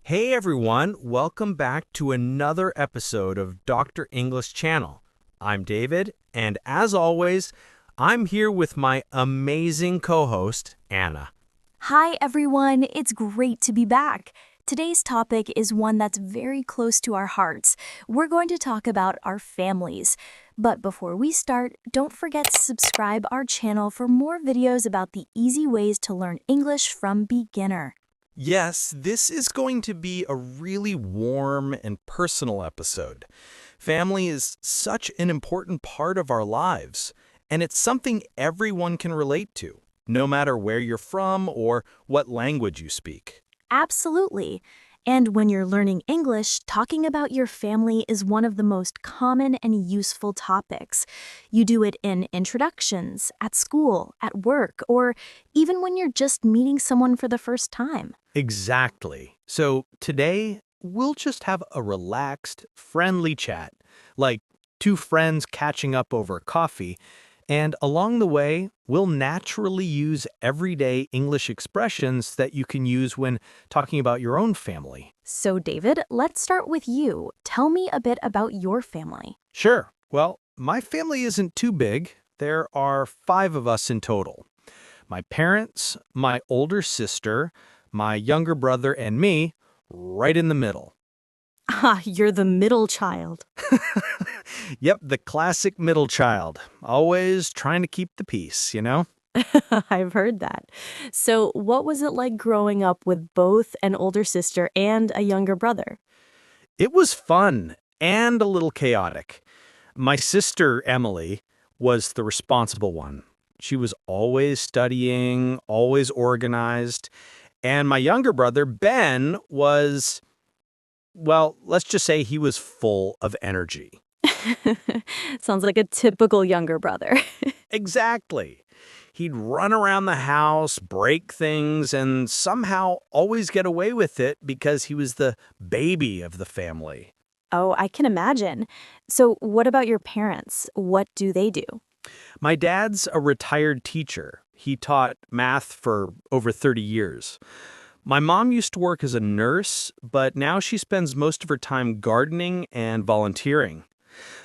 Hey everyone, welcome back to another episode of Dr. English Channel. I'm David, and as always, I'm here with my amazing co-host, Anna. Hi, everyone. It's great to be back. Today's topic is one that's very close to our hearts. We're going to talk about our families. But before we start, don't forget to subscribe our channel for more videos about the easy ways to learn English from beginner. Yes, this is going to be a really warm and personal episode. Family is such an important part of our lives, and it's something everyone can relate to, no matter where you're from or what language you speak. Absolutely. And when you're learning English, talking about your family is one of the most common and useful topics. You do it in introductions, at school, at work, or even when you're just meeting someone for the first time. Exactly. So today, we'll just have a relaxed, friendly chat, like two friends catching up over coffee, and along the way, we'll naturally use everyday English expressions that you can use when talking about your own family. So, David, let's start with you. Tell me a bit about your family. Sure. Well, my family isn't too big. There are 5 of us in total. My parents, my older sister, my younger brother, and me, right in the middle. Ah, you're the middle child. Yep, the classic middle child. Always trying to keep the peace, you know? I've heard that. So, what was it like growing up with both an older sister and a younger brother? It was fun and a little chaotic. My sister, Emily, was the responsible one. She was always studying, always organized. And my younger brother, Ben, was, well, let's just say he was full of energy. Sounds like a typical younger brother. Exactly. He'd run around the house, break things, and somehow always get away with it because he was the baby of the family. Oh, I can imagine. So, what about your parents? What do they do? My dad's a retired teacher. He taught math for over 30 years. My mom used to work as a nurse, but now she spends most of her time gardening and volunteering.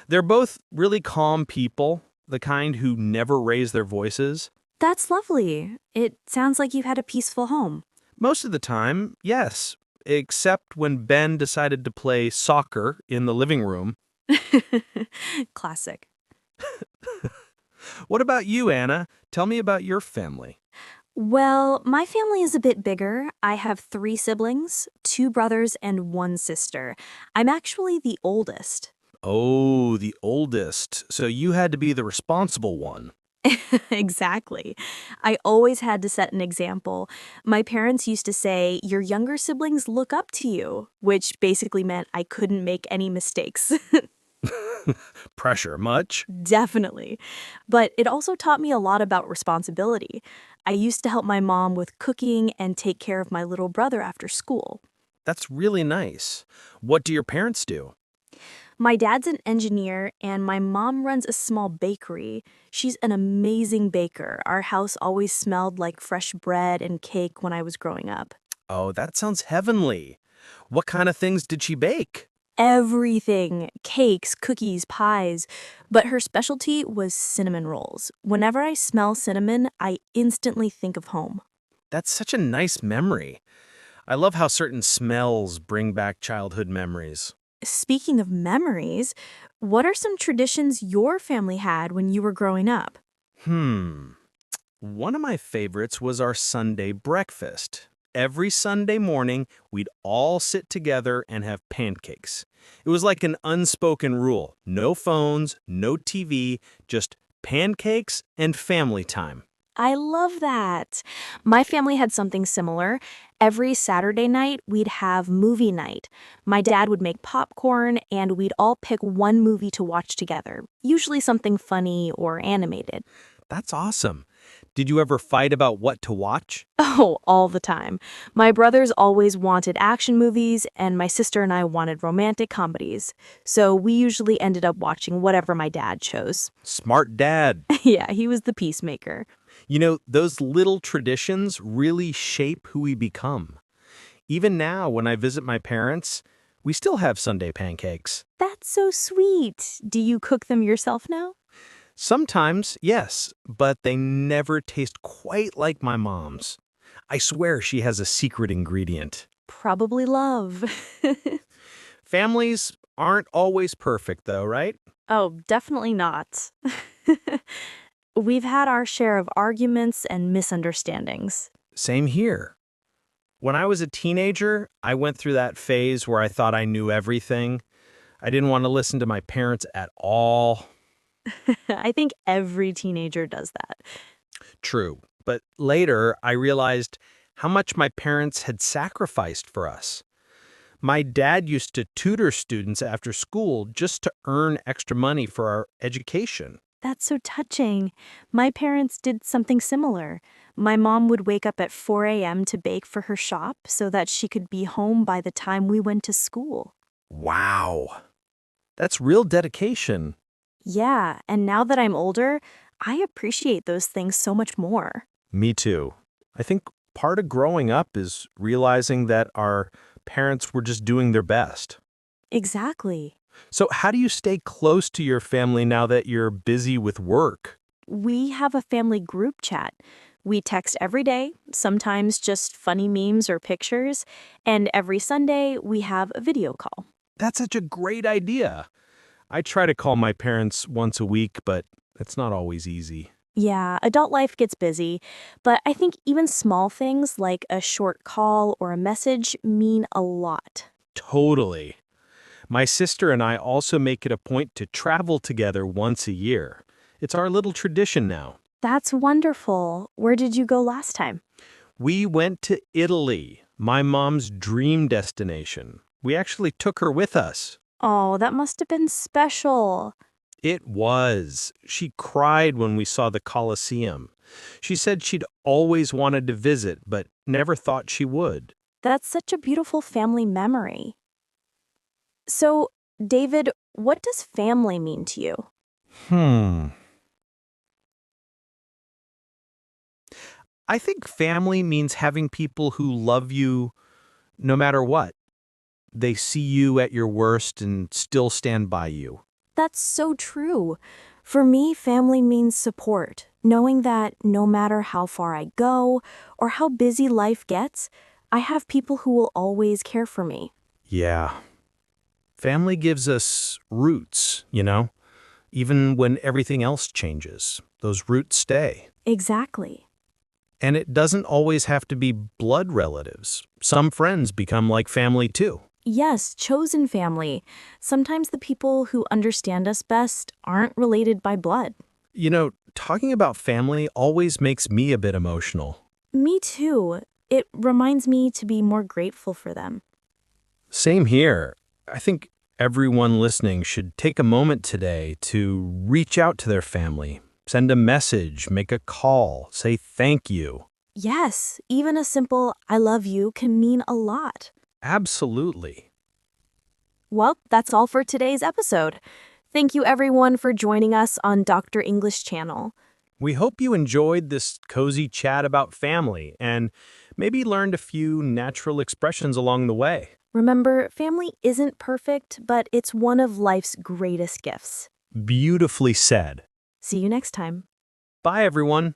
They're both really calm people, the kind who never raise their voices. That's lovely. It sounds like you had a peaceful home. Most of the time, yes, except when Ben decided to play soccer in the living room. Classic. What about you, Anna? Tell me about your family. Well, my family is a bit bigger. I have 3 siblings, 2 brothers, and 1 sister. I'm actually the oldest. Oh, the oldest. So you had to be the responsible one. Exactly. I always had to set an example. My parents used to say, your younger siblings look up to you, which basically meant I couldn't make any mistakes. Pressure much? Definitely. But it also taught me a lot about responsibility. I used to help my mom with cooking and take care of my little brother after school. That's really nice. What do your parents do? My dad's an engineer, and my mom runs a small bakery. She's an amazing baker. Our house always smelled like fresh bread and cake when I was growing up. Oh, that sounds heavenly. What kind of things did she bake? Everything cakes, cookies, pies. But her specialty was cinnamon rolls. Whenever I smell cinnamon, I instantly think of home. That's such a nice memory. I love how certain smells bring back childhood memories. Speaking of memories, what are some traditions your family had when you were growing up? Hmm. One of my favorites was our Sunday breakfast. Every Sunday morning, we'd all sit together and have pancakes. It was like an unspoken rule. No phones, no TV, just pancakes and family time. I love that. My family had something similar. Every Saturday night, we'd have movie night. My dad would make popcorn, and we'd all pick one movie to watch together, usually something funny or animated. That's awesome. Did you ever fight about what to watch? Oh, all the time. My brothers always wanted action movies, and my sister and I wanted romantic comedies. So we usually ended up watching whatever my dad chose. Smart dad. Yeah, he was the peacemaker. You know, those little traditions really shape who we become. Even now, when I visit my parents, we still have Sunday pancakes. That's so sweet. Do you cook them yourself now? Sometimes, yes, but they never taste quite like my mom's. I swear she has a secret ingredient. Probably love. Families aren't always perfect, though, right? Oh, definitely not. We've had our share of arguments and misunderstandings. Same here. When I was a teenager, I went through that phase where I thought I knew everything. I didn't want to listen to my parents at all. I think every teenager does that. True. But later, I realized how much my parents had sacrificed for us. My dad used to tutor students after school just to earn extra money for our education. That's so touching. My parents did something similar. My mom would wake up at 4 a.m. to bake for her shop so that she could be home by the time we went to school. Wow. That's real dedication. Yeah, and now that I'm older, I appreciate those things so much more. Me too. I think part of growing up is realizing that our parents were just doing their best. Exactly. So, how do you stay close to your family now that you're busy with work? We have a family group chat. We text every day, sometimes just funny memes or pictures, and every Sunday we have a video call. That's such a great idea. I try to call my parents once a week, but it's not always easy. Yeah, adult life gets busy, but I think even small things like a short call or a message mean a lot. Totally. My sister and I also make it a point to travel together once a year. It's our little tradition now. That's wonderful. Where did you go last time? We went to Italy, my mom's dream destination. We actually took her with us. Oh, that must have been special. It was. She cried when we saw the Colosseum. She said she'd always wanted to visit, but never thought she would. That's such a beautiful family memory. So, David, what does family mean to you? I think family means having people who love you no matter what. They see you at your worst and still stand by you. That's so true. For me, family means support, knowing that no matter how far I go or how busy life gets, I have people who will always care for me. Yeah. Family gives us roots, Even when everything else changes, those roots stay. Exactly. And it doesn't always have to be blood relatives. Some friends become like family too. Yes, chosen family. Sometimes the people who understand us best aren't related by blood. Talking about family always makes me a bit emotional. Me too. It reminds me to be more grateful for them. Same here. I think everyone listening should take a moment today to reach out to their family, send a message, make a call, say thank you. Yes, even a simple I love you can mean a lot. Absolutely. Well, that's all for today's episode. Thank you everyone for joining us on Dr. English Channel. We hope you enjoyed this cozy chat about family and maybe learned a few natural expressions along the way. Remember, family isn't perfect, but it's one of life's greatest gifts. Beautifully said. See you next time. Bye, everyone.